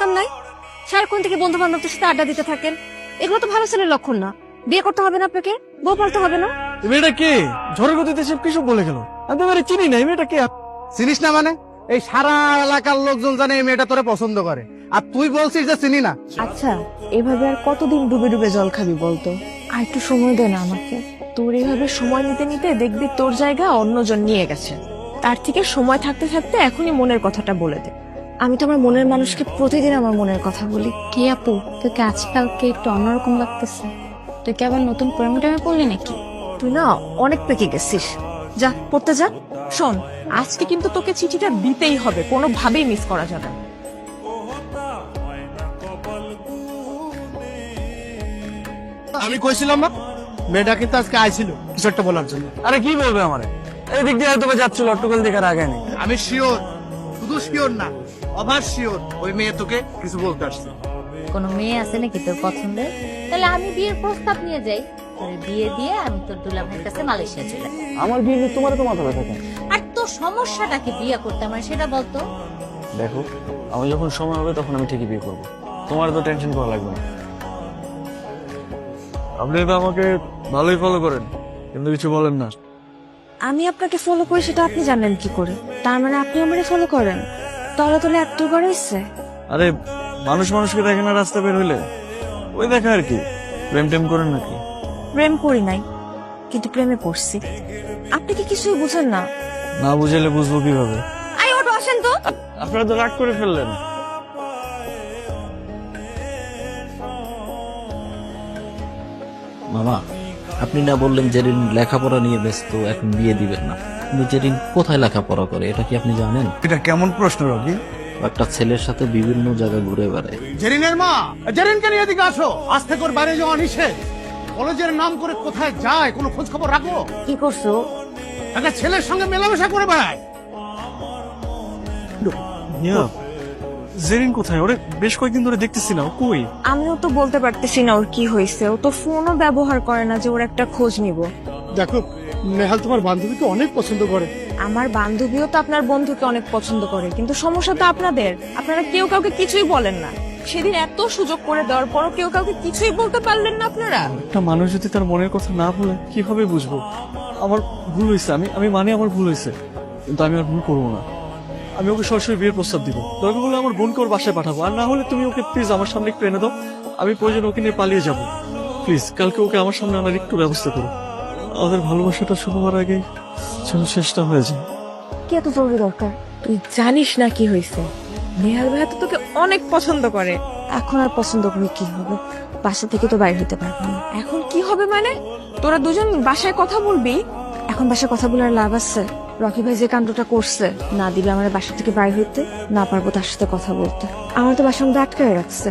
কাম নাই? সারাক্ষণ থেকে বন্ধু বান্ধবদের সাথে আড্ডা দিতে থাকেন, এগুলো তো ভালো ছেলের লক্ষণ না। বিয়ে করতে হবে না আপনাকে, বউ পালতে হবে না। এই মেয়েটা কে? ঝড়ের গতিতে সব কিছু বলে গেল। আমি তো এবারে চিনি না। এই মেয়েটা কে? চিনিস না মানে? এই সারা এলাকার লোকজন জানে এই মেয়েটা তোরে পছন্দ করে, আর তুই বলছিস যে চিনি না। আচ্ছা, এভাবে আর কতদিন ডুবে ডুবে জল খাবি বলতো? আর একটু সময় দে না আমাকে। তোর এইভাবে সময় নিতে নিতে দেখবি তোর জায়গা অন্যজন নিয়ে গেছে। তার থেকে সময় থাকতে থাকতে এখনই মনের কথাটা বলে দে। আমি তো আমার মনের মানুষকে প্রতিদিন আমার মনের কথা বলি। কি আপু, তোকে আজকালকে একটু অন্যরকম লাগতেছে। তুই কি আবার নতুন প্রেমে টেমে পড়লি নাকি? তুই না অনেক পেকে গেছিস। যা পড়তে যা। শোন, আজকে কিন্তু তোকে চিঠিটা দিতেই হবে, কোনোভাবেই মিস করা যাবে না। আমি কইছিলাম না, মেয়েটা কিন্তু আজকে আইছিল কিছু একটা বলার জন্য। আরে কি বলবে আমারে? এই দিক দিয়ে হয়তো যাচ্ছিল, অট্টকল দেখার আগে নেই। আমি শিওর, শুধু শিওর না, অভার শিওর ওই মেয়ে তোকে কিছু বলতে আসছে। কোনো মেয়ে আছে নাকি তোর পছন্দের? তাহলে আমি বিয়ের প্রস্তাব নিয়ে যাই, তোর বিয়ে দিয়ে আমি তোর দুলাভাইয়ের কাছে মালয়েশিয়া চলে যাই। আমার বিয়ে নিয়ে তোমার তো মাথা ব্যথা কেন? আর তোর সমস্যাটা কি বিয়ে করতে আমার, সেটা বলতো। দেখো, আমি যখন সময় হবে তখন আমি ঠিকই বিয়ে করবো। তোমার তো টেনশন করা লাগবে না। আপনি তো আমাকে ভালোই ফলো করেন, কিন্তু কিছু বলেন না। আমি আপনাকে ফলো করি সেটা আপনি জানেন কি করে? তার মানে আপনি আমারে ফলো করেন? তলে তলে এত করেছে। আরে মানুষ মানুষকে দেখে না রাস্তা বের হইলে? ওই দেখা আর কি। প্রেম টেম করেন নাকি? প্রেম করি নাই, কিন্তু প্রেমে পড়ছি। আপনি কি কিছুই বুঝেন না? না বুঝাইলে বুঝবো কিভাবে? আই ওটো আসেন তো। আপনারা তো রাগ করে ফেললেন। মামা, আপনি না বললেন জেরিন লেখাপড়া নিয়ে ব্যস্ত, এখন বিয়ে দিবেন না। কিন্তু জেরিন কোথায় লেখাপড়া করে এটা কি আপনি জানেন? এটা কেমন প্রশ্ন রবি? একটা ছেলের সাথে বিভিন্ন জায়গায় ঘুরে বেড়ায়। জেরিনের মা, জেরিনকে নিয়ে এদিকে আসো। আজ থেকে ওর বাইরে যাওয়া নিষেধ। কলেজের নাম করে কোথায় যায় কোনো খোঁজ খবর রাখো? কি করছো? একটা ছেলের সঙ্গে মেলামেশা করে বেড়ায়। জেরিন কোথায়? ওরে বেশ কয়েকদিন ধরে দেখতেছি না, ও কই? আমিও তো বলতে পারতেছি না ওর কি হয়েছে। ও তো ফোনও ব্যবহার করে না যে ওর একটা খোঁজ নিব। দেখো, নেহাল তোমার বান্ধবীকে অনেক পছন্দ করে। আমার বান্ধবীও তো আপনার বন্ধুকে অনেক পছন্দ করে, কিন্তু সমস্যা তো আপনাদের। আপনারা কেউ কাউকে কিছুই বলেন না। সেদিন এত সুযোগ করে দেওয়ার পরও কেউ কাউকে কিছুই বলতে পারলেন না আপনারা। একটা মানুষ যদি তার মনের কথা না বলে কিভাবে বুঝবো? আমার ভুল হয়েছে, আমি মানে আমার ভুল হয়েছে, কিন্তু আমি আর ভুল করবো না। আমি ওকে সরাসরি বিয়ের প্রস্তাব দিব। দরকার হলে আমার বোনকে ওর বাসায় পাঠাবো, আর না হলে তুমি ওকে প্লিজ আমার সামনে একটু এনে দাও। আমি প্রয়োজন ওকে নিয়ে পালিয়ে যাব। প্লিজ কালকে ওকে আমার সামনে আনার একটু ব্যবস্থা করো। আমাদের ভালোবাসাটা শুরু হওয়ার আগে যেন শেষটা হয়ে যায়। কি এত জরুরি দরকার? তুই জানিস না কি হয়েছে? নেহাল ভাইয়া তো তোকে অনেক পছন্দ করে। এখন আর পছন্দ করে কি হবে? বাসা থেকে তো বাইরে হতে পারবো না। এখন কি হবে মানে? তোরা দুজন বাসায় কথা বলবি? এখন বাসায় কথা বলার লাভ আছে? রকি ভাই যে কাণ্ডটা করছে, না দিবে আমার বাসা থেকে বাইরে হইতে, না পারবো তার সাথে কথা বলতে। আমার তো বাসার মধ্যে আটকায় রাখছে।